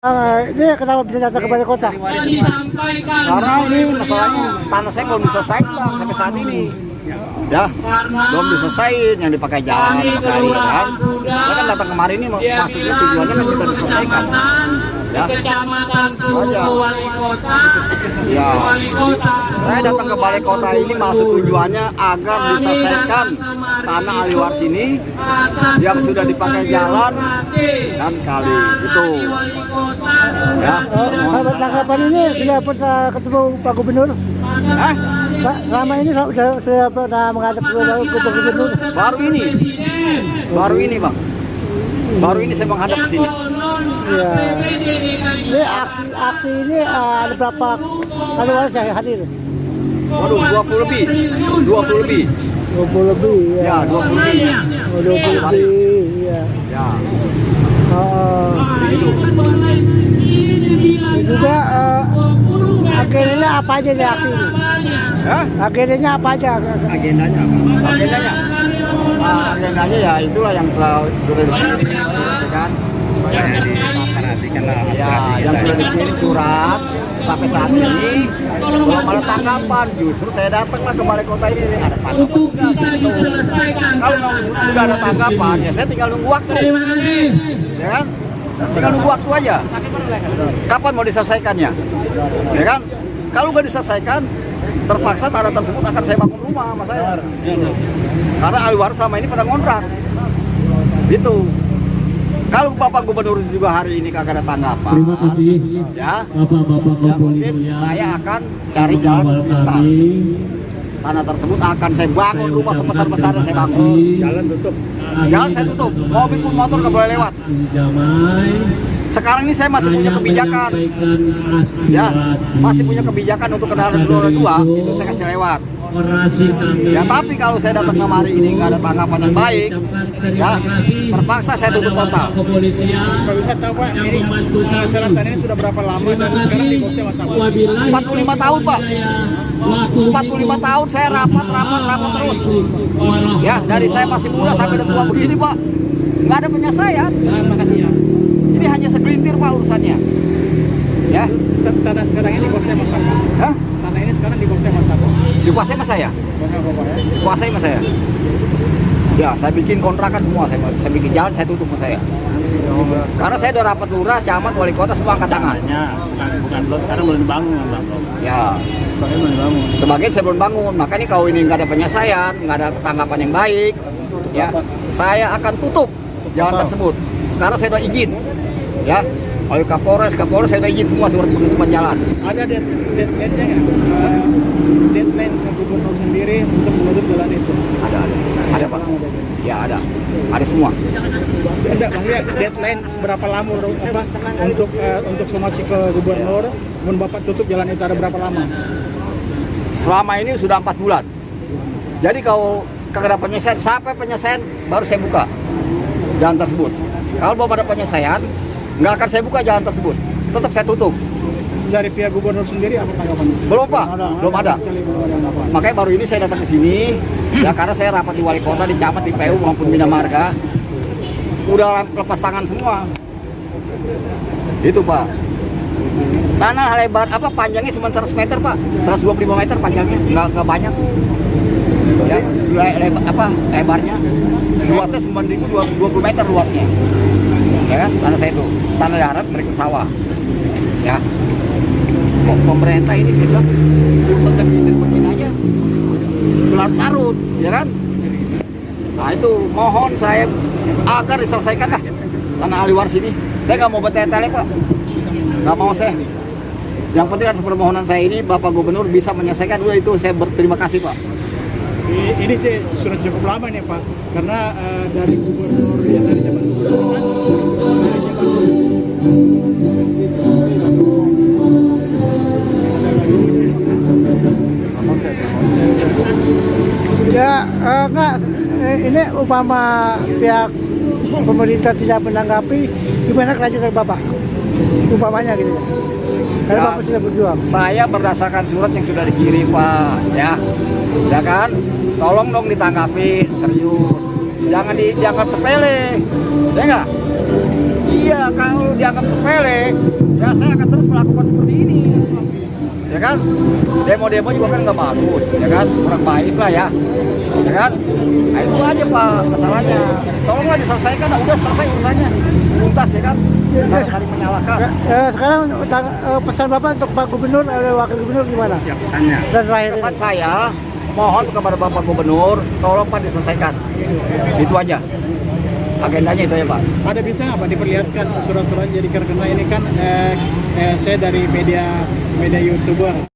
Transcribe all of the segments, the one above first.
Ini kenapa bisa datang ke balai kota? Karena ini masalahnya tanah saya belum diselesaikan bang sampai saat ini. Ya, belum diselesain yang dipakai jalan kali kan. Saya kan datang kemarin ini maksudnya tujuannya kan sudah diselesaikan. Ya, ya. Saya datang ke balai kota ini maksud tujuannya agar diselesaikan tanah ahliwaris ini yang sudah dipakai jalan dan kali itu. Ya. Sahabat tanggapan ini sudah pernah ketemu Pak Gubernur? Pak, selama ini sudah pernah menghadap ke Gubernur? Baru ini bang. Baru ini saya menghadap ke sini. Ya. Ini aksi ini ada berapa kali waris yang hadir? Waduh, 20 lebih. 20 lebih. 20 lebih ya. Ya, 20 lebih. 20 lebih ya. Ya. Itu. Dan juga agendanya apa aja nih aksi ini? Agendanya apa aja? Agendanya ya itulah yang sudah diperhatikan. Ya, yang sudah dikirim surat sampai saat ini belum ada tanggapan. Justru saya datanglah ke balai kota ini ada tanggapan. Kalau sudah ada tanggapan ya saya tinggal nunggu waktu. Ya kan? Tinggal nunggu waktu aja. Kapan mau diselesaikannya? Ya kan? Kalau nggak diselesaikan, terpaksa tanah tersebut akan saya bangun rumah sama saya. Karena ahliwaris selama ini pada ngontrak. Itu. Kalau Bapak Gubernur juga hari ini kagak ada tanggapan, terima kasih ya, Bapak-bapak ya mungkin saya akan cari jalan pintas. Tanah tersebut akan saya bangun rumah sebesar-besarnya saya bangun. Jalan tutup. Jalan saya tutup, mobil pun motor nggak boleh lewat. Sekarang ini saya masih punya kebijakan, ya, masih punya kebijakan untuk kendaraan roda 2 itu saya kasih lewat. Ya tapi kalau saya datang kemari ini nggak ada tanggapan yang baik, ya terpaksa saya tutup total. Kalau bisa tahu Pak, ini selatan ini sudah berapa lama dan sekarang di bosnya Mas apa? 45 tahun Pak. 45 tahun saya rapat terus. Ya dari saya masih muda sampai tua begini Pak, nggak ada penyelesaian. Ini hanya segelintir Pak urusannya. Ya. Tanah sekarang ini di bosnya Mas apa? Hah? Tanah ini sekarang di bosnya Mas apa? Dikuasai sama saya. Kuasai sama saya. Ya, saya bikin kontrakan semua, saya bikin jalan, saya tutup sama saya. Karena saya udah rapat lurah, camat, wali kota semua angkat tangan. Bukan belum, sekarang belum dibangun Bang. Ya, Sebagian belum dibangun. sebagian saya belum bangun, makanya kalau ini nggak ada penyelesaian, nggak ada tanggapan yang baik, ya, saya akan tutup jalan tersebut. Karena saya udah izin, ya. Oleh Kapolres saya udah izin semua surat penutupan jalan. Ada deadline-nya nggak? Deadline ke gubernur sendiri untuk menutup jalan itu? Ada Pak. Ya ada semua. Ada maksudnya deadline berapa lama untuk somasi ke gubernur, mun Bapak tutup jalan itu ada berapa lama? Selama ini sudah 4 bulan. Jadi kalau kagak ada penyelesaian, sampai penyelesaian baru saya buka jalan tersebut. Kalau belum ada penyelesaian, nggak akan saya buka jalan tersebut. Tetap saya tutup. Dari pihak gubernur sendiri apa tanggapannya? Belum Pak, belum ada. Makanya baru ini saya datang ke sini, ya karena saya rapat di wali kota, di camat, di PU maupun Bina Marga. Udah lepas tangan semua. Itu Pak. Tanah lebar panjangnya cuma 100 meter Pak, 125 meter panjangnya, nggak banyak. Ya, lebarnya, luasnya 9.020 meter luasnya. Ya kan, tanah saya itu, tanah darat berikut sawah. Ya, pemerintah ini saya bilang urusan saya begini aja, gelat parut, ya kan. Nah itu mohon saya agar diselesaikan lah tanah ahliwaris ini. Saya nggak mau bertele-tele Pak, nggak mau saya. Yang penting atas permohonan saya ini Bapak Gubernur bisa menyelesaikan dulu itu, saya berterima kasih Pak. Ini sih sudah cukup lama nih Pak, karena dari gubernur yang dari zaman gubernur Ya enggak, ini umpama pihak pemerintah tidak menanggapi, gimana kelanjutan Bapak? Umpamanya gitu. Karena Ya, Bapak sudah berjuang. Saya berdasarkan surat yang sudah dikirim Pak, ya kan? Tolong dong ditanggapi serius, jangan dianggap sepele, ya nggak? Iya, kalau dianggap sepele, saya akan terus melakukan seperti ini, ya kan? Demo-demo juga kan nggak bagus, ya kan? Kurang baik lah ya kan? Nah itu aja Pak masalahnya. Tolonglah diselesaikan, nah, udah selesai urusannya, tuntas ya kan? Nggak saling menyalahkan. Sekarang pesan Bapak untuk Pak Gubernur, Wakil Gubernur gimana? Ya pesannya. Dan terakhir, Pesan saya, mohon kepada Bapak Gubernur, tolong Pak diselesaikan. Itu aja. Agendanya itu ya Pak. Ada bisa nggak Pak diperlihatkan surat-surat jadi karena ini kan saya dari media YouTuber.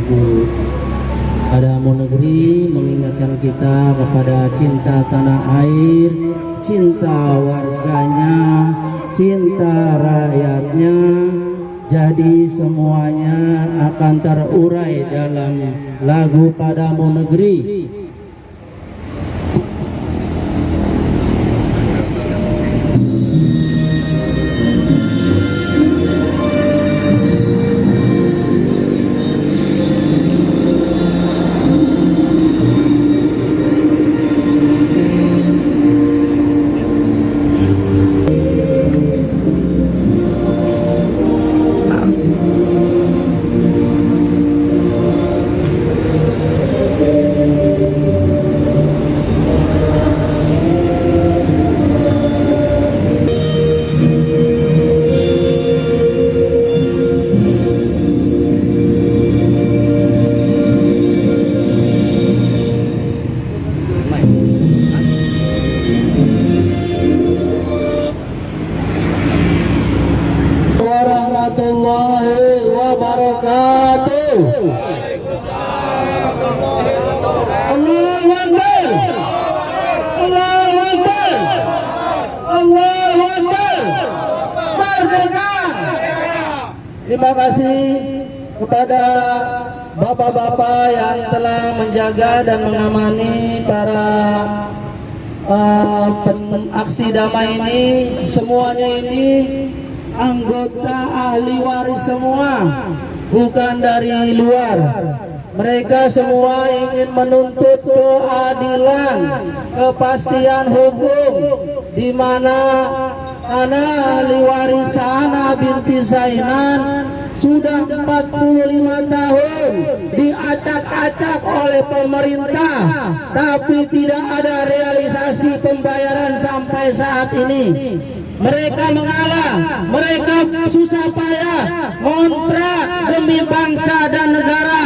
lagu Padamu Negeri mengingatkan kita kepada cinta tanah air, cinta warganya, cinta rakyatnya. Jadi semuanya akan terurai dalam lagu Padamu Negeri. Warahmatullahi wabarakatuh. Allahu Akbar. Allahu Akbar. Allahu Akbar. Merdeka. Terima kasih kepada bapak-bapak yang telah menjaga dan mengamani para aksi damai ini. Semuanya ini anggota ahli waris semua, bukan dari luar. Mereka semua ingin menuntut keadilan, kepastian hukum, di mana ahli waris Ana binti Zainan sudah 45 tahun diacak-acak oleh pemerintah, tapi tidak ada realisasi pembayaran sampai saat ini. Mereka mengalah, mereka susah payah kontrak demi bangsa dan negara,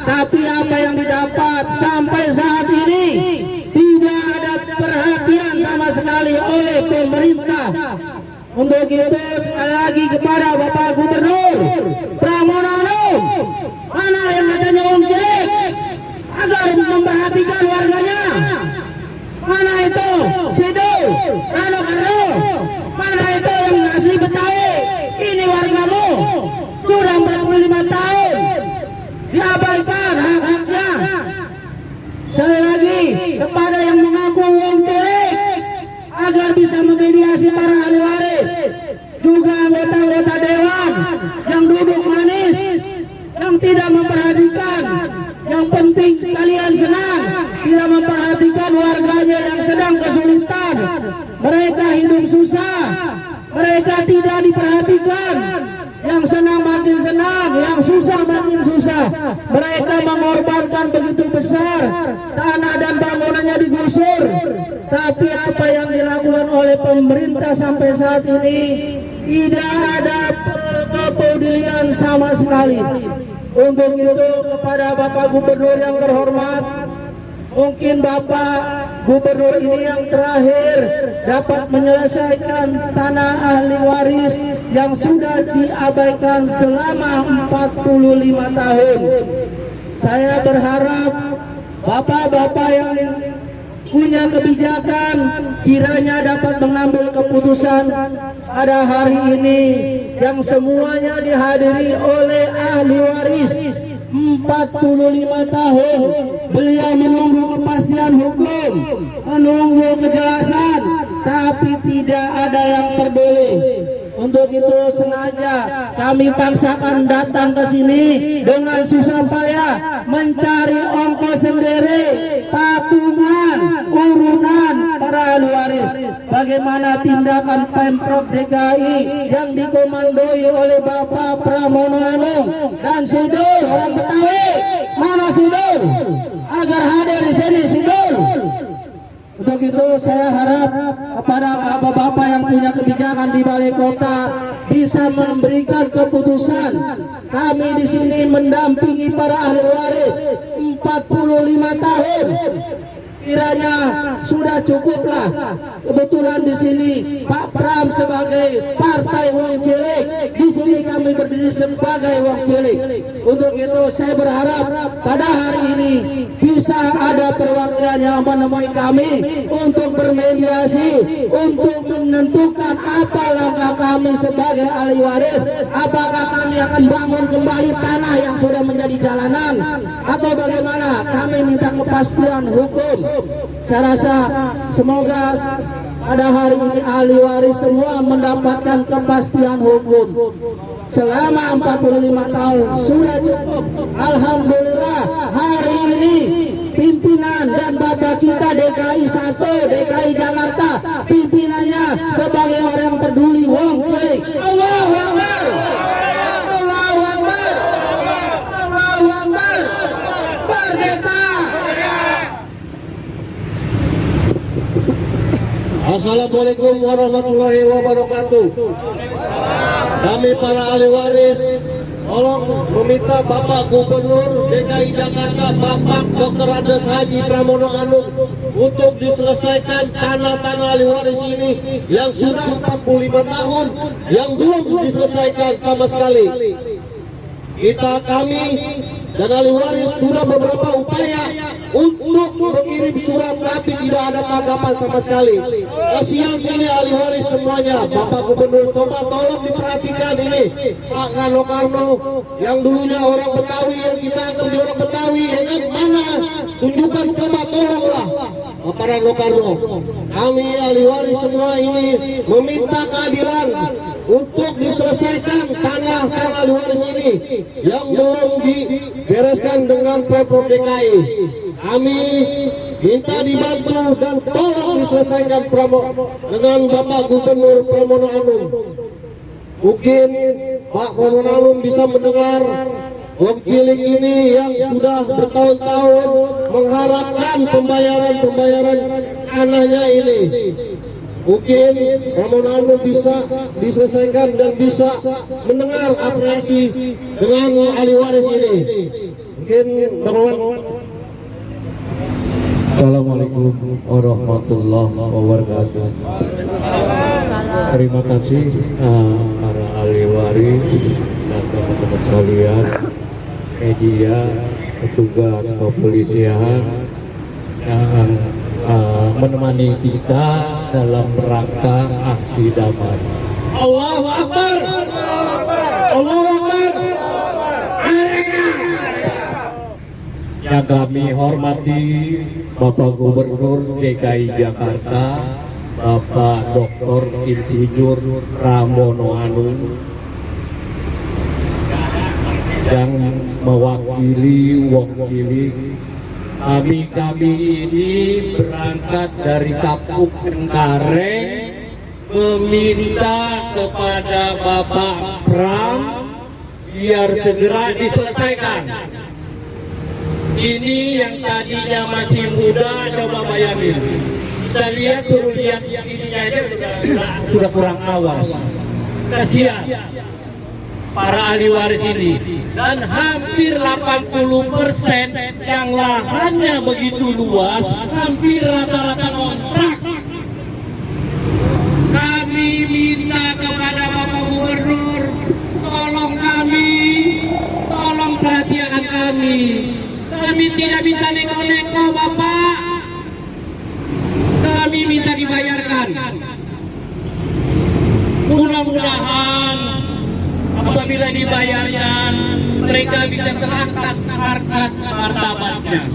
tapi apa yang didapat sampai saat ini tidak ada perhatian sama sekali oleh pemerintah. Untuk itu sekali lagi kepada Bapak Gubernur Pramono Anung, mana yang katanya Wong Cilik agar memperhatikan warganya? Mana itu Sidul, Rano Karno? Mana itu yang asli Betawi? Ini wargamu sudah 45 tahun diabaikan hak-haknya. Sekali lagi kepada yang mengaku Wong Cilik agar bisa memediasi para ahli waris, juga anggota-anggota dewan yang duduk manis, yang tidak memperhatikan. Yang penting kalian senang, tidak memperhatikan warganya yang sedang kesulitan. Mereka hidup susah, mereka tidak diperhatikan. Yang senang makin senang, yang susah makin susah. Mereka mengorbankan begitu besar, tanah dan bangunannya digusur. Tapi apa yang dilakukan oleh pemerintah sampai saat ini tidak ada kepedulian sama sekali. Untuk itu kepada Bapak Gubernur yang terhormat, mungkin Bapak Gubernur ini yang terakhir dapat menyelesaikan tanah ahli waris yang sudah diabaikan selama 45 tahun. Saya berharap Bapak-bapak yang punya kebijakan kiranya dapat mengambil keputusan pada hari ini yang semuanya dihadiri oleh ahli waris 45 tahun. Beliau menunggu kepastian hukum, menunggu kejelasan, tapi tidak ada yang peduli. Untuk itu sengaja kami paksakan datang ke sini dengan susah payah mencari ongkos sendiri, patungan, urunan para ahli waris. Bagaimana tindakan Pemprov DKI yang dikomandoi oleh Bapak Pramono Anung dan Sidul orang Betawi? Mana Sidul? Agar hadir di sini Sidul. Untuk itu saya harap kepada bapak-bapak yang punya kebijakan di balai kota bisa memberikan keputusan. Kami di sini mendampingi para ahli waris 45 tahun. Kiranya sudah cukuplah. Kebetulan di sini Pak Pram sebagai partai Wong Cilik, di sini kami berdiri sebagai Wong Cilik. Untuk itu saya berharap pada hari ini bisa ada perwakilan yang menemui kami untuk bermediasi, untuk menentukan apa langkah kami sebagai ahli waris. Apakah kami akan bangun kembali tanah yang sudah menjadi jalanan, atau bagaimana? Kami minta kepastian hukum. Saya rasa semoga pada hari ini ahli waris semua mendapatkan kepastian hukum. Selama 45 tahun sudah cukup. Alhamdulillah hari ini pimpinan dan bapak kita DKI 1, DKI Jakarta, pimpinannya sebagai orang yang peduli Wong Cilik. Allahu Akbar, Allahu Akbar, Allahu Akbar, merdeka. Assalamualaikum warahmatullahi wabarakatuh. Kami para ahli waris tolong meminta Bapak Gubernur DKI Jakarta Bapak Dr. Andes Haji Pramono Anung untuk diselesaikan tanah-tanah ahli waris ini yang sudah 45 tahun yang belum diselesaikan sama sekali. Kami dan ahli waris sudah beberapa upaya untuk mengirim surat, tapi tidak ada tanggapan sama sekali. Kasihan ini ahli waris semuanya. Bapak Gubernur, coba tolong diperhatikan ini. Pak Rano Karno yang dulunya orang Betawi, yang kita anggap orang Betawi, yang mana? Tunjukkan, coba tolonglah Bapak Rano Karno. Kami ahli waris semua ini meminta keadilan untuk diselesaikan tanah ahli waris ini yang belum dibereskan dengan Pemprov DKI. Kami minta dibantu dan tolong diselesaikan dengan Bapak Gubernur Pramono Anung. Mungkin Pak Mononalum bisa mendengar Wong Cilik ini yang sudah bertahun-tahun mengharapkan pembayaran tanahnya ini. Mungkin Mononalum bisa diselesaikan dan bisa mendengar apresiasi dengan ahli waris ini. Mungkin Assalamualaikum warahmatullahi wabarakatuh. Terima kasih para ahli waris dan teman-teman sekalian, media, petugas kepolisian yang menemani kita dalam rangka aksi damai. Allahu Akbar. Allahu Akbar. Yang kami hormati Bapak Gubernur DKI Jakarta, Bapak Dr. Insinyur Pramono Anung, yang mewakili Wong Cilik. Kami ini berangkat dari Kapuk Cengkareng meminta kepada Bapak Pram biar segera diselesaikan. Ini yang tadinya masih muda, coba bayangin. Kita lihat, suruh lihat ininya aja sudah kurang awas. Kasihan para ahli waris ini. Dan hampir 80% yang lahannya begitu luas, hampir rata-rata kontrak. Kami minta kepada Bapak Gubernur, tolong kami, tolong perhatian kami. Kami tidak minta neko-neko Bapak, kami minta dibayarkan. Mudah-mudahan apabila dibayarkan, mereka bisa terangkat harkat martabatnya.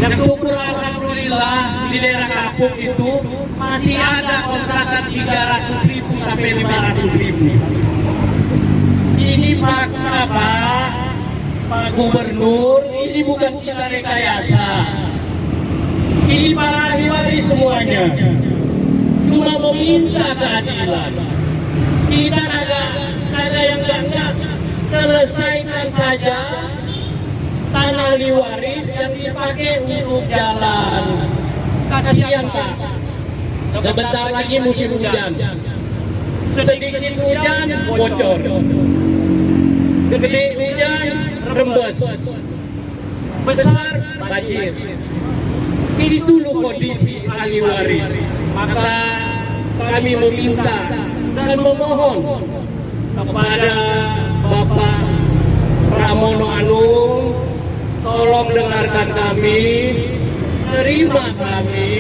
Dan syukur alhamdulillah di daerah Kapuk itu masih ada kontrakan 300.000 sampai 500.000. Ini fakta Pak Gubernur, ini bukan kita rekayasa. Ini para ahli waris semuanya cuma meminta keadilan. Kita ada yang enggak, selesaikan saja tanah ahli waris yang dipakai untuk jalan. Kasihan Pak, sebentar lagi musim hujan, sedikit hujan bocor, gede hujan rembes, besar banjir. Ini dulu kondisi ahli waris. Maka kami meminta dan memohon kepada Bapak Pramono Anung, tolong dengarkan kami, terima kami,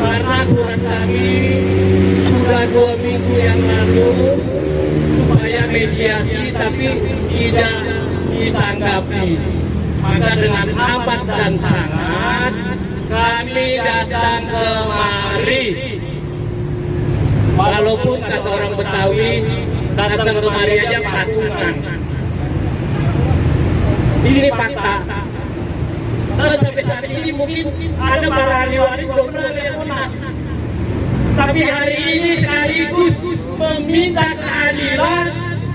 karena surat kami sudah 2 minggu yang lalu supaya mediasi tapi tidak ditanggapi. Maka dengan amat dan sangat kami datang kemari. Walaupun kata orang Betawi, datang kemari aja patungan. Ini fakta. Dan sampai saat ini mungkin ada para ahli waris belum pernah lihat Monas. Tapi hari ini sekaligus meminta keadilan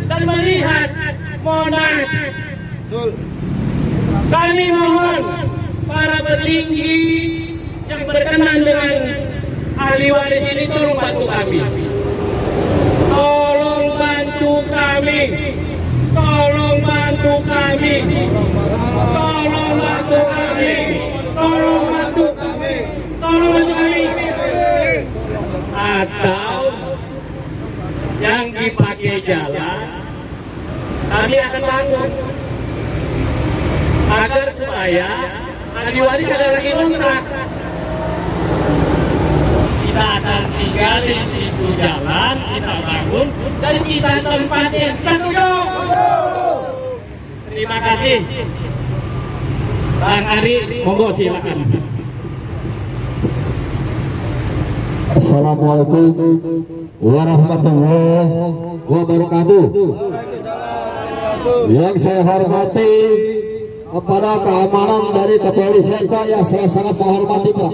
dan melihat Monas. Kami mohon para petinggi yang berkenan dengan ahli waris ini, tolong bantu kami. Tolong bantu kami. Tolong bantu kami. Tolong bantu kami. Tolong bantu kami. Tolong bantu kami. Atau yang dipakai jalan kami akan bangun agar supaya ahli waris ada lagi kontrak. Kita akan tinggalin itu jalan, kita bangun dan kita tempatin. Setuju? Terima kasih. Bang Ari, monggo silakan. Assalamualaikum warahmatullahi wabarakatuh. Yang saya hormati kepada keamanan dari kepolisian, saya sangat menghormati Pak.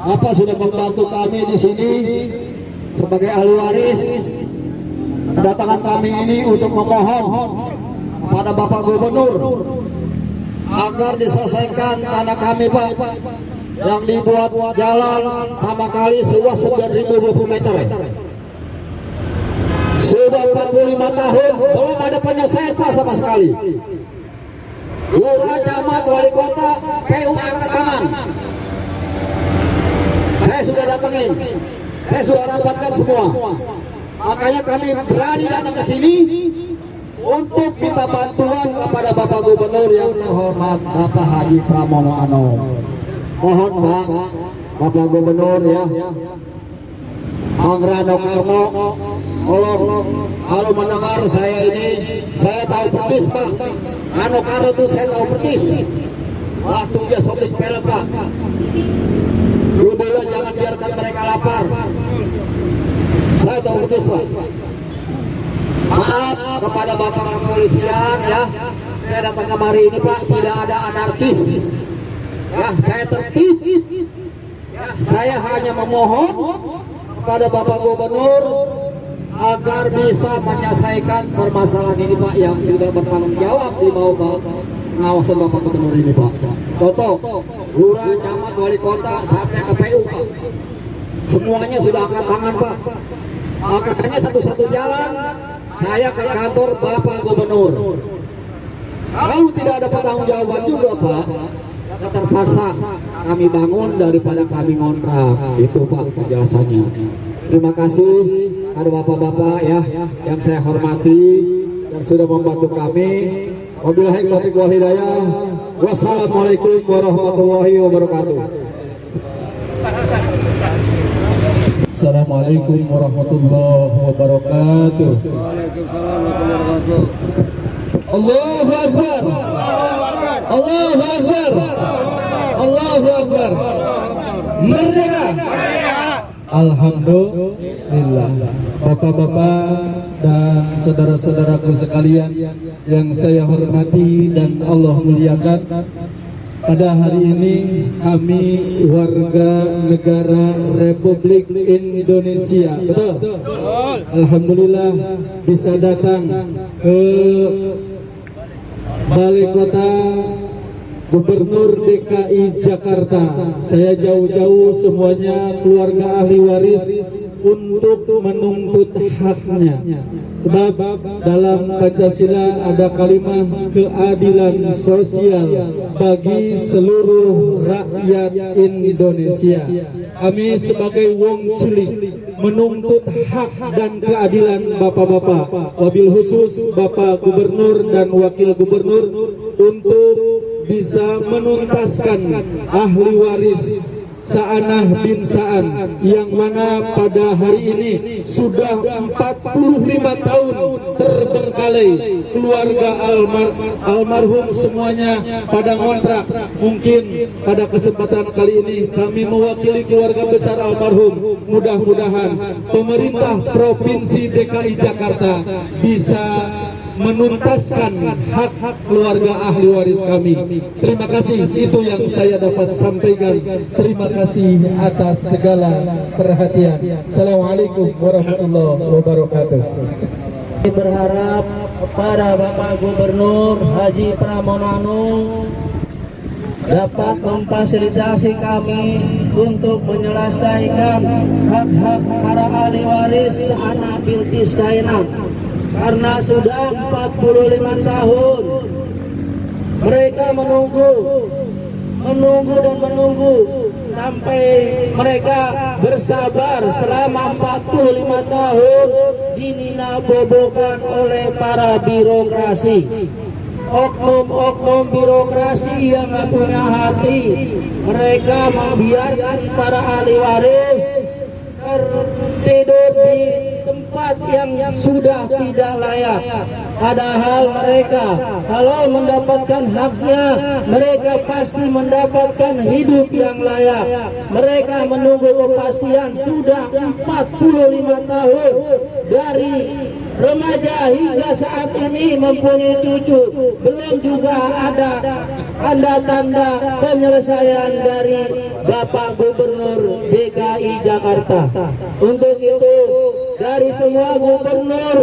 Bapak sudah membantu kami di sini sebagai ahli waris, kedatangan kami ini untuk memohon kepada Bapak Gubernur agar diselesaikan tanah kami Pak yang dibuat jalan sama kali seluas 9.020 meter. Sudah 45 tahun belum ada penyelesaian Pak sama sekali. Lurah, camat, wali kota, PU angkat tangan. Saya sudah datangin, saya sudah rapatkan semua. Makanya kami berani datang ke sini untuk minta bantuan kepada Bapak Gubernur yang terhormat Bapak Haji Pramono Anung. Mohon Pak, Bapak Gubernur ya, Bang Rano Karno, kalau mendengar saya ini, saya tahu persis Pak. Rano Karno itu saya tahu persis. Waktu dia sobis pelek Pak. Dulu jangan biarkan mereka lapar. Saya tahu persis Pak. Maaf kepada Bapak kepolisian ya, saya datang kemari ini Pak tidak ada anarkis. Ya, saya tertib. Ya, saya hanya memohon kepada Bapak Gubernur agar bisa menyelesaikan permasalahan ini Pak yang tidak bertanggung jawab di bawah pengawasan Bapak Gubernur ini Pak. Contoh, lurah, camat, wali kota, sampai ke PU Pak. Semuanya sudah angkat tangan Pak. Makanya satu-satu jalan saya ke kantor Bapak Gubernur. Kalau tidak ada pertanggungjawaban juga Pak, terpaksa kami bangun daripada kami ngontrak. Itu Pak penjelasannya. Terima kasih ada bapak-bapak ya yang saya hormati yang sudah membantu kami. Wabillahi taufiq wal hidayah. Wassalamualaikum warahmatullahi wabarakatuh. Assalamualaikum warahmatullahi wabarakatuh. Allahu Akbar. Allahu Akbar. Allahu Akbar. Merdeka. Alhamdulillah. Bapak-bapak dan saudara-saudaraku sekalian yang saya hormati dan Allah muliakan, pada hari ini kami warga negara Republik Indonesia, betul? Alhamdulillah bisa datang ke Balai Kota Gubernur DKI Jakarta. Saya jauh-jauh semuanya keluarga ahli waris untuk menuntut haknya. Sebab dalam Pancasila ada kalimat keadilan sosial bagi seluruh rakyat Indonesia. Kami sebagai wong cilik menuntut hak dan keadilan bapak-bapak, wabil khusus Bapak Gubernur dan Wakil Gubernur untuk bisa menuntaskan ahli waris Saanah bin Sa'an yang mana pada hari ini sudah 45 tahun terbengkalai. Keluarga almarhum semuanya pada ngontrak. Mungkin pada kesempatan kali ini kami mewakili keluarga besar almarhum. Mudah-mudahan pemerintah Provinsi DKI Jakarta bisa menuntaskan hak-hak keluarga ahli waris kami. Terima kasih, itu yang saya dapat sampaikan. Terima kasih atas segala perhatian. Assalamualaikum warahmatullahi wabarakatuh. Berharap kepada Bapak Gubernur Haji Pramono Anung dapat memfasilitasi kami untuk menyelesaikan hak-hak para ahli waris Saanah binti Zainab. Karena sudah 45 tahun mereka menunggu dan menunggu sampai mereka bersabar selama 45 tahun dininabobokan oleh para birokrasi, oknum-oknum birokrasi yang nggak punya hati. Mereka membiarkan para ahli waris tertidur di tempat yang sudah tidak layak. Padahal mereka kalau mendapatkan haknya, mereka pasti mendapatkan hidup yang layak. Mereka menunggu kepastian sudah 45 tahun dari remaja hingga saat ini mempunyai cucu, belum juga ada tanda-tanda penyelesaian dari Bapak Gubernur DKI Jakarta. Untuk itu dari semua gubernur,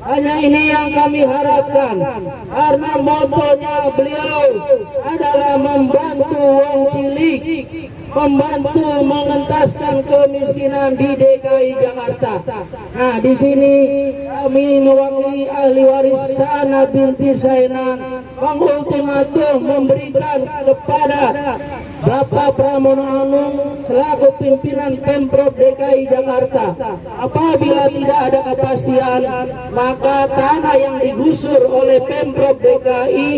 hanya ini yang kami harapkan, karena motonya beliau adalah membantu wong cilik, membantu mengentaskan kemiskinan di DKI Jakarta. Nah, di sini kami mewakili ahli waris Sana binti Sainan mengultimatum memberikan kepada Bapak Pramono Anung selaku pimpinan Pemprov DKI Jakarta, apabila tidak ada kepastian, maka tanah yang digusur oleh Pemprov DKI,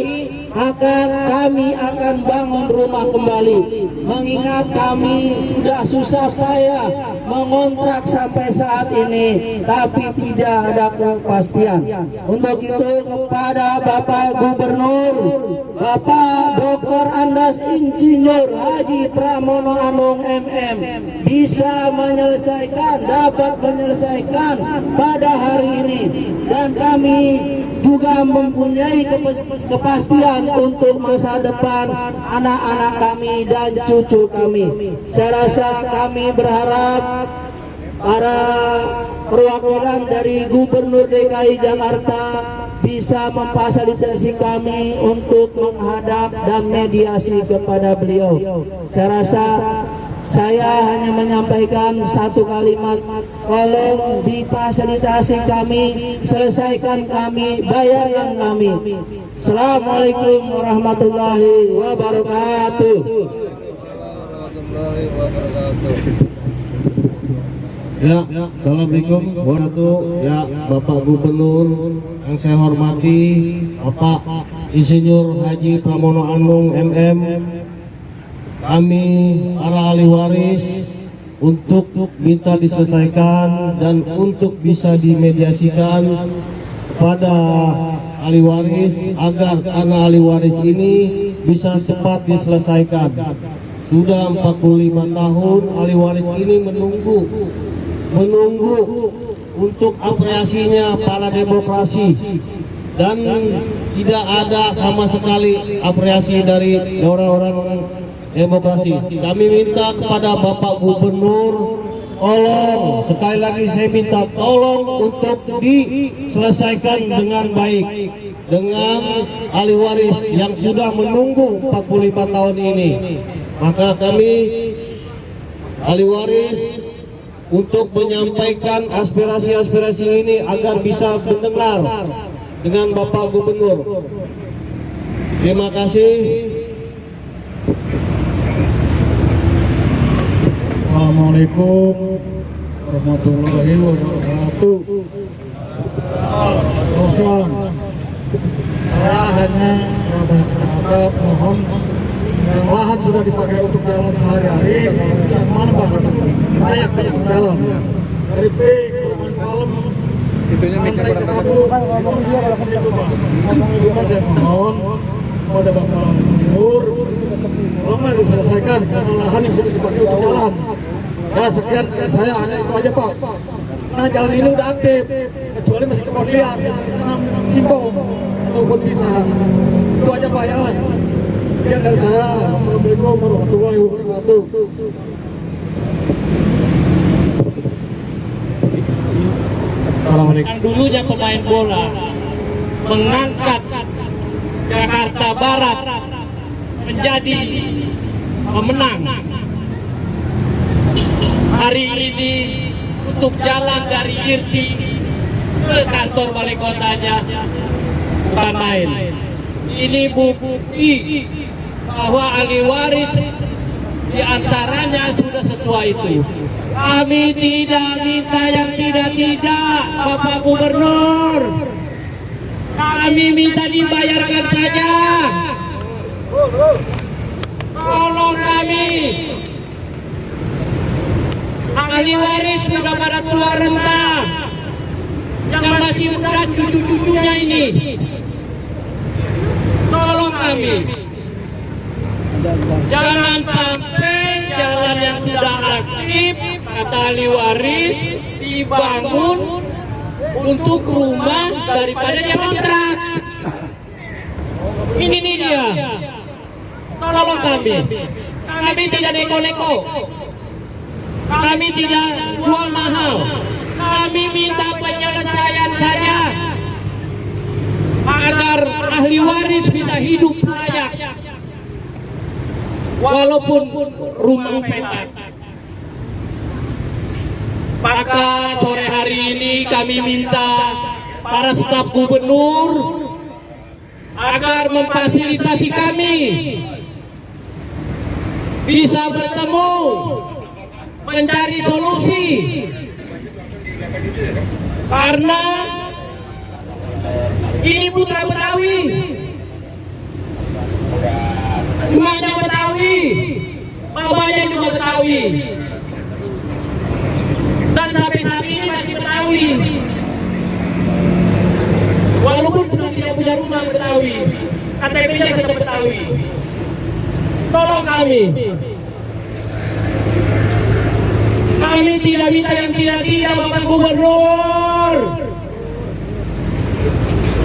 maka kami akan bangun rumah kembali. Mengingat kami sudah susah payah mengontrak sampai saat ini, tapi tidak ada kepastian. Untuk itu kepada Bapak Gubernur, Bapak Dr. Andas Insinyur Haji Pramono Anung MM bisa menyelesaikan, dapat menyelesaikan pada hari ini, dan kami juga mempunyai kepastian untuk masa depan anak-anak kami dan cucu kami. Saya rasa kami berharap para perwakilan dari Gubernur DKI Jakarta bisa memfasilitasi kami untuk menghadap dan mediasi kepada beliau. Saya rasa saya hanya menyampaikan satu kalimat, tolong difasilitasi kami, selesaikan kami, bayar yang kami. Assalamualaikum warahmatullahi wabarakatuh. Ya, assalamualaikum warahmatullahi wabarakatuh. Ya, Bapak Gubernur yang saya hormati, Bapak Insinyur Haji Pramono Anung MM, kami para ahli waris untuk minta diselesaikan dan untuk bisa dimediasikan pada ahli waris agar tanah ahli waris ini bisa cepat diselesaikan. Sudah 45 tahun ahli waris ini menunggu untuk apresiasinya para demokrasi, dan tidak ada sama sekali apresiasi dari orang-orang demokrasi. Kami minta kepada Bapak Gubernur, tolong, sekali lagi saya minta tolong untuk diselesaikan dengan baik dengan ahli waris yang sudah menunggu 45 tahun ini. Maka kami ahli waris untuk menyampaikan aspirasi-aspirasi ini agar bisa mendengar dengan Bapak Gubernur. Terima kasih. Assalamualaikum warahmatullahi wabarakatuh. Kosong. Saya hanya mohon yang lahan sudah dipakai untuk jalan sehari-hari, mana bahkan layak untuk jalan dari P ke Palem, pantai ke Kabu, cuman saya mohon pada Bapak Gubernur, tolonglah diselesaikan kesalahan yang sudah dipakai untuk jalan. Ya, sekian saya hanya itu aja Pak. Nah, jalan ini udah aktif, kecuali masih kebun liar, simpong ataupun pisah. Itu aja Pak ya. Sekian dari saya. Assalamualaikum warahmatullahi wabarakatuh. Yang dulunya pemain bola mengangkat Jakarta Barat menjadi pemenang. Hari ini untuk jalan dari Irti ke kantor balai kotanya bukan main. Ini bukti bahwa ahli waris diantaranya sudah setua itu. Kami tidak minta yang tidak-tidak, Bapak Gubernur. Kami minta dibayarkan saja. Tolong kami. Ahli waris sudah pada tua renta, yang masih muda cucu-cucunya ini. Tolong kami. Jangan sampai jalan yang sudah aktif kata ahli waris dibangun untuk rumah daripada dia kontrak. Ini nih dia. Tolong kami. Kami tidak neko-neko. Kami tidak jual mahal. Kami minta penyelesaian saja agar ahli waris bisa hidup layak walaupun rumah petak. Maka sore hari ini kami minta para staf gubernur agar memfasilitasi kami bisa bertemu, mencari solusi, karena ini putra Betawi, emaknya Betawi, bapaknya juga Betawi, dan sampai saat ini masih Betawi. Walaupun sudah tidak punya rumah Betawi, KTP-nya tetap Betawi. Tolong kami. Kami tidak minta yang tidak-tidak, Bapak Gubernur.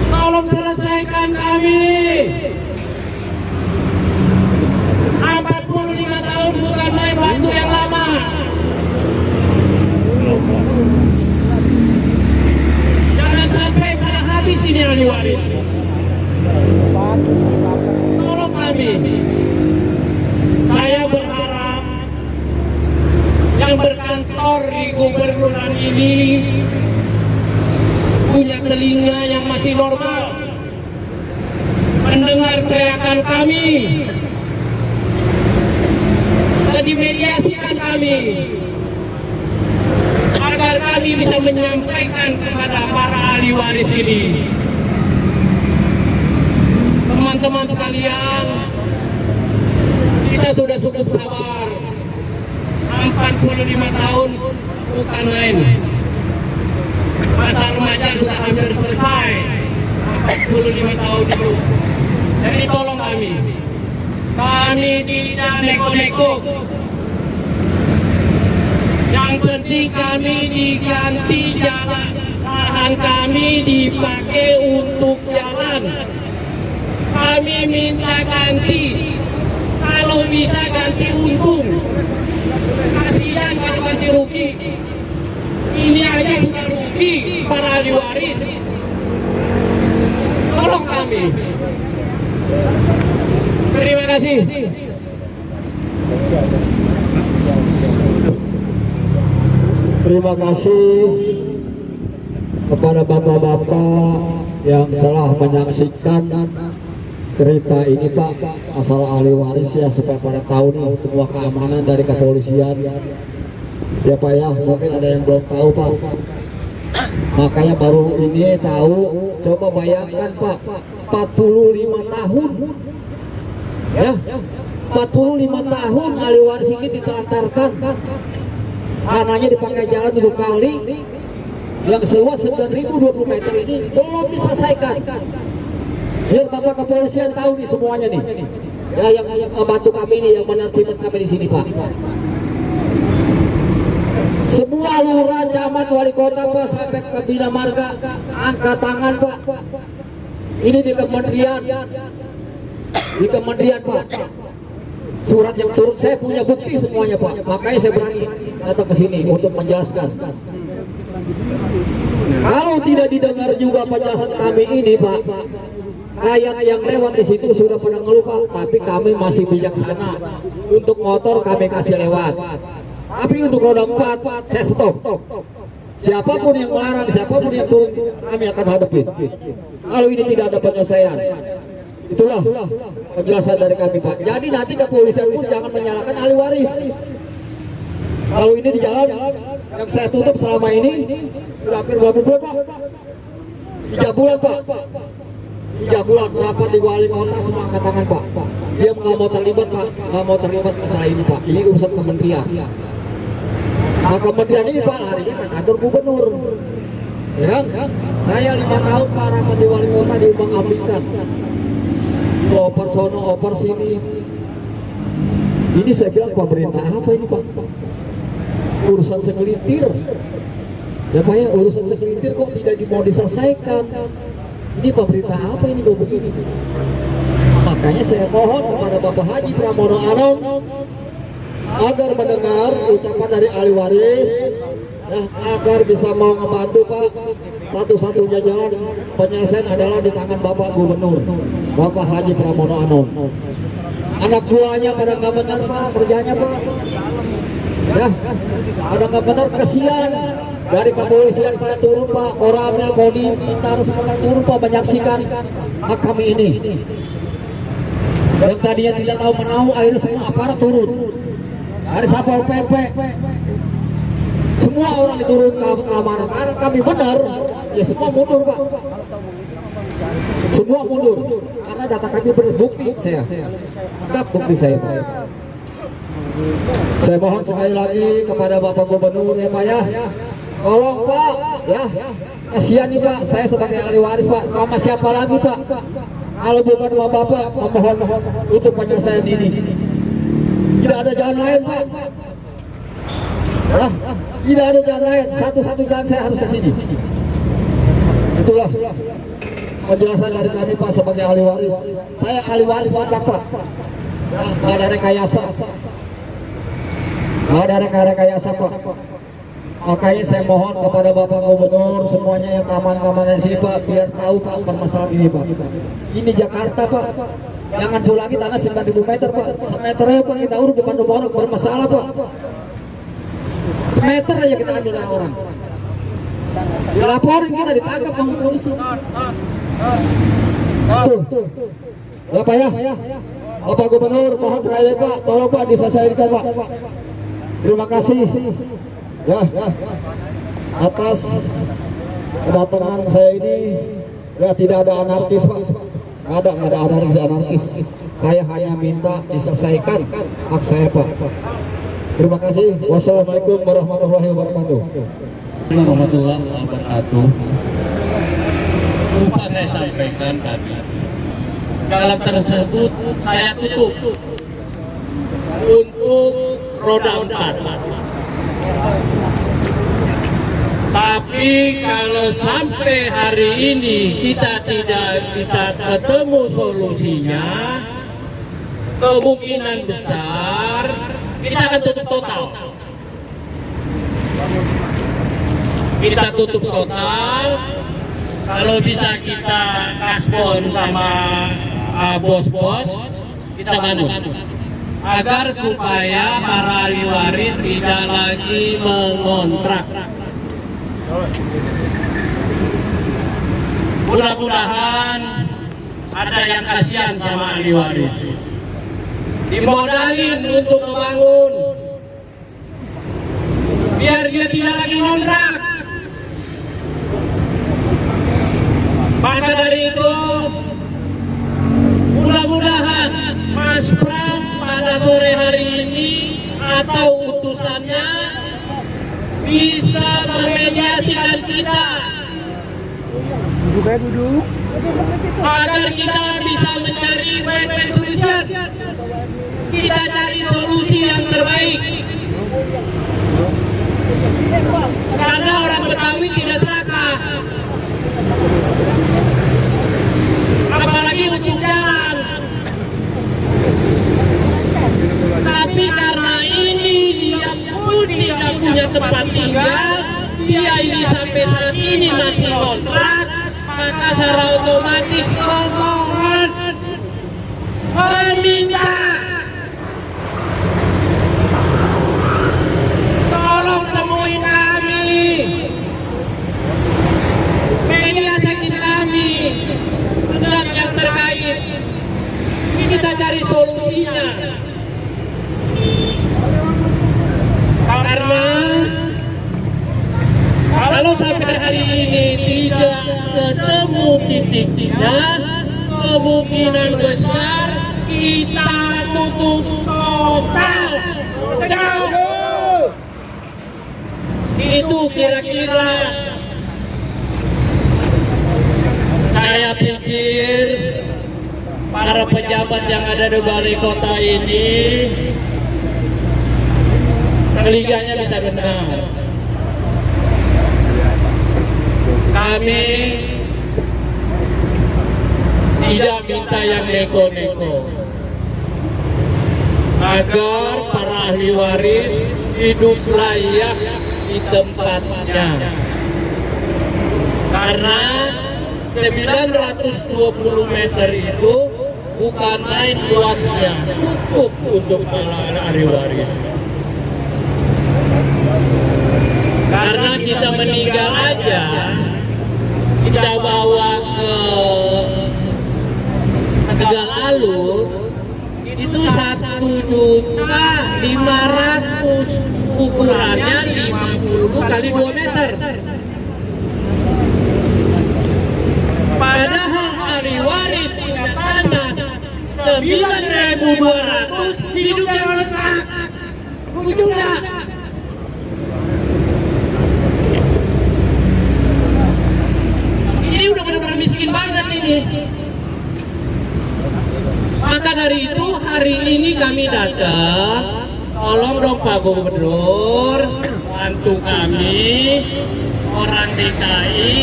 Tolong selesaikan kami. 45 tahun bukan main waktu yang lama. Jangan sampai pada habis ini ahli waris. Tolong kami. Saya berharap yang berkantor di gubernuran ini punya telinga yang masih normal, mendengar teriakan kami, dan dimediasikan kami, agar kami bisa menyampaikan kepada para ahli waris ini. Teman-teman sekalian, kita sudah cukup sabar. 45 tahun bukan main. Masa remaja sudah hampir selesai. 45 tahun itu. Jadi tolong kami. Kami tidak neko-neko. Yang penting kami diganti jalan. Lahan kami dipakai untuk jalan. Kami minta ganti. Kalau bisa ganti untung. Kasihan kalau ganti rugi. Ini aja sudah rugi para ahli waris. Tolong kami. Terima kasih. Terima kasih kepada bapak-bapak yang telah menyaksikan cerita ini Pak, masalah ahli waris ya, supaya pada tahu nih semua keamanan dari kepolisian ya Pak ya. Mungkin ada yang belum tahu Pak, makanya baru ini tahu. Coba bayangkan Pak, 45 tahun ya, 45 tahun ahli waris ini ditelantarkan, tanahnya dipakai jalan 7 kali yang seluas 9.020 meter ini belum diselesaikan. Biar Bapak kepolisian tahu nih semuanya nih. Ya, yang membantu kami nih, yang menertibkan kami di sini Pak. Semua lurah, camat, wali kota Pak, sampai ke Bina Marga angkat tangan Pak. Ini di kementerian. Di kementerian Pak. Surat yang turun, saya punya bukti semuanya Pak. Makanya saya berani datang ke sini untuk menjelaskan. Kalau tidak didengar juga penjelasan kami ini Pak, rakyat yang lewat di situ sudah pada ngeluh Pak, tapi kami masih bijaksana. Untuk motor kami kasih lewat, tapi untuk roda 4 saya stop. Siapapun yang melarang, siapapun yang turun, kami akan hadapin. Kalau ini tidak ada penyelesaian, itulah penjelasan dari kami Pak. Jadi nanti kepolisian pun jangan menyalahkan ahli waris. Kalau ini di jalan yang saya tutup selama ini sudah hampir berapa bulan Pak? 3 bulan Pak. 3 bulan rapat di wali kota semua angkat tangan Pak. Dia nggak mau terlibat Pak, nggak mau terlibat masalah ini Pak. Ini urusan kementerian. Nah kementerian ini Pak larinya ke kantor gubernur. Ya kan? Saya 5 tahun Pak rapat di wali kota diumbang-ambingkan. Oper sono, oper sini. Ini saya bilang pemerintah apa ini Pak? Urusan segelintir. Ya Pak ya, urusan segelintir kok tidak mau diselesaikan. Ini pemerintah apa ini kok begini? Makanya saya mohon kepada Bapak Haji Pramono Anung agar mendengar ucapan dari ahli waris, ya, agar bisa mau membantu Pak. Satu-satunya jalan penyelesaian adalah di tangan Bapak Gubernur, Bapak Haji Pramono Anung. Anak buahnya pada nggak benar Pak kerjanya Pak. Ya, ada nggak benar, kasihan. Dari kepolisian pada turun Pak, Koramil, Kodim, Tentara sekarang turun Pak menyaksikan hak kami ini. Yang tadinya tidak tahu menahu, akhirnya semua aparat turun. Dari Satpol PP, semua orang diturun ke keamanan. Karena kami benar, ya semua mundur Pak. Semua mundur. Karena data kami berbukti saya. Lengkap bukti saya. Saya mohon sekali lagi kepada Bapak Gubernur ya Pak ya. Tolong Pak, ya, kasihan nih Pak, saya sebagai ahli waris Pak, sama siapa lagi Pak? Kalau bukan sama Bapak, mohon untuk penyelesaian ini. Tidak ada jalan lain Pak. Tidak ada jalan lain, satu-satu jalan saya harus ke sini. Itulah penjelasan dari kami Pak sebagai ahli waris. Saya ahli waris mantap Pak. Nggak ada rekayasa. Nggak ada rekayasa Pak. Makanya saya mohon kepada Bapak Gubernur semuanya yang keamanan-keamanan di sini Pak, biar tahu Pak permasalahan ini Pak. Ini Jakarta Pak, jangan tuh lagi tanah 9.000 meter Pak. Semeternya Pak kita urus depan rumah orang bermasalah Pak. Semeter aja kita ambil dari orang. Dilaporin kita ditangkap sama polisi. Tuh. Ya Pak ya. Bapak Gubernur mohon sekali Pak, tolong Pak diselesaikan Pak. Terima kasih. Ya, atas kedatangan saya ini, ya tidak ada anarkis Pak, nggak ada anarkis. Saya hanya minta diselesaikan hak saya Pak. Terima kasih. Wassalamualaikum warahmatullahi wabarakatuh. Warahmatullahi wabarakatuh. Lupa saya sampaikan tadi. Dalam tersebut saya tutup untuk roda 4. Tapi kalau sampai hari ini kita tidak bisa ketemu solusinya, kemungkinan besar kita akan tutup total. Kita tutup total. Kalau bisa kita kaspon sama bos-bos, kita bantu. Agar supaya para ahli waris tidak lagi mengontrak. Mudah-mudahan ada yang kasihan sama ahli waris. Dimodalin untuk membangun, biar dia tidak lagi ngontrak. Maka dari itu, mudah-mudahan Mas Pram pada sore hari ini atau utusannya bisa memediasikan kita duduk agar kita bisa mencari win-win solution. Kita cari solusi yang terbaik. Karena orang Betawi tidak serakah, apalagi untuk jalan. Tapi karena ini dia pun tidak punya tempat tinggal, dia ini sampai saat ini masih kontrak, maka secara otomatis memohon, meminta, tolong temuin kami, mediasikan kami dan yang terkait, kita cari solusinya. Karena kalau sampai hari ini tidak ketemu titiknya, kemungkinan besar kita tutup total. Itu kira-kira saya pikir para pejabat yang ada di balai kota ini telinganya bisa benar. kami tidak minta yang neko-neko, agar para ahli waris hidup layak di tempatnya. Karena 920 meter itu bukan main luasnya, cukup untuk para ahli waris. Karena kita meninggal aja, kita bawa ke Tegal Alur, itu 1.500.000, ukurannya 50 kali 2 meter. Padahal ahli waris punya tanah 9.200, hidupnya kontrak. Ujungnya ini udah benar-benar miskin banget ini. Maka dari itu hari ini kami datang, tolong dong Pak Gubernur, bantu kami, orang DKI,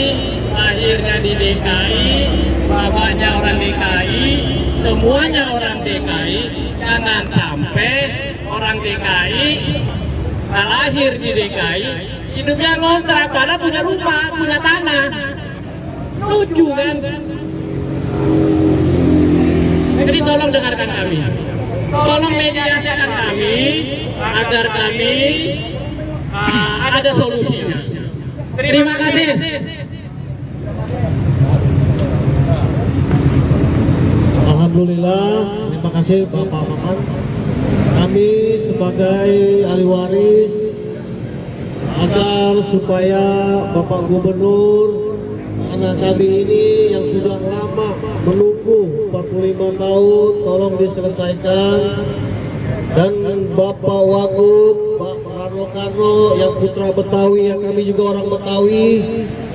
lahirnya di DKI, bapaknya orang DKI, semuanya orang DKI. Jangan sampai orang DKI lahir di DKI, hidupnya ngontrak, padahal punya rumah, punya tanah. Lucu kan? Jadi tolong dengarkan kami, tolong mediasikan kami agar kami ada solusinya. Terima kasih. Alhamdulillah, terima kasih Bapak Maman. Kami sebagai ahli waris agar supaya Bapak Gubernur, anak kami ini yang sudah lama menunggu 45 tahun, tolong diselesaikan. Dan Bapak Wagub, Pak Karno yang putra Betawi, yang kami juga orang Betawi,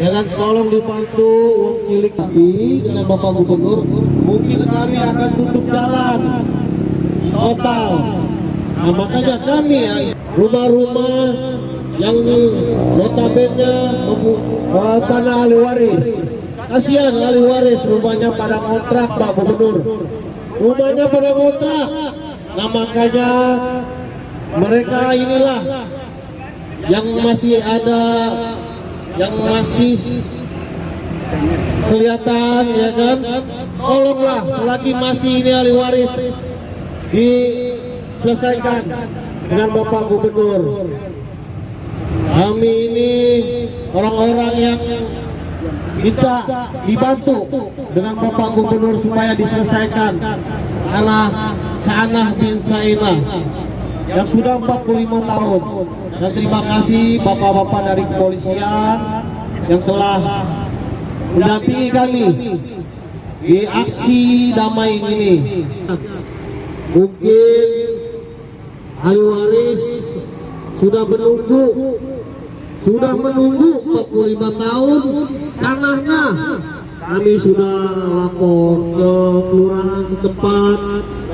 ya kan, tolong dibantu uang cilik kami dengan Bapak Gubernur. Mungkin kami akan tutup jalan total. Nah, makanya kami rumah-rumah yang notabene tanah ahli waris, kasihan ahli waris, rumahnya pada kontrak Pak Gubernur, rumahnya pada kontrak. Nah makanya mereka inilah yang masih ada, yang masih kelihatan, ya kan, tolonglah selagi masih ini ahli waris diselesaikan dengan Bapak Gubernur. Kami ini orang-orang yang minta dibantu dengan Bapak Gubernur supaya diselesaikan tanah Sanah bin Sainah yang sudah 45 tahun. Dan terima kasih bapak-bapak dari kepolisian yang telah mendampingi kami di aksi damai ini. Mungkin ahli waris sudah menunggu 45 tahun tanahnya. Kami sudah lapor ke kelurahan setempat,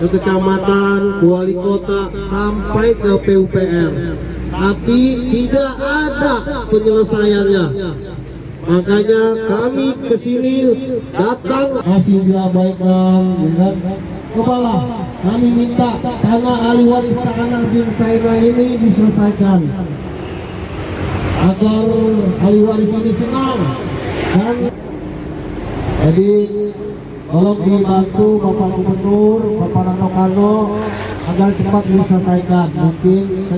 ke kecamatan, ke wali kota, sampai ke PUPR, tapi tidak ada penyelesaiannya. Makanya kami ke sini datang masih diabaikan dengan kepala. Kami minta tanah ahli waris Sanah bin Sainah ini diselesaikan agar ahli waris ini senang. Dan jadi tolong dibantu Bapak Gubernur, Bapak Karno agar cepat diselesaikan. Mungkin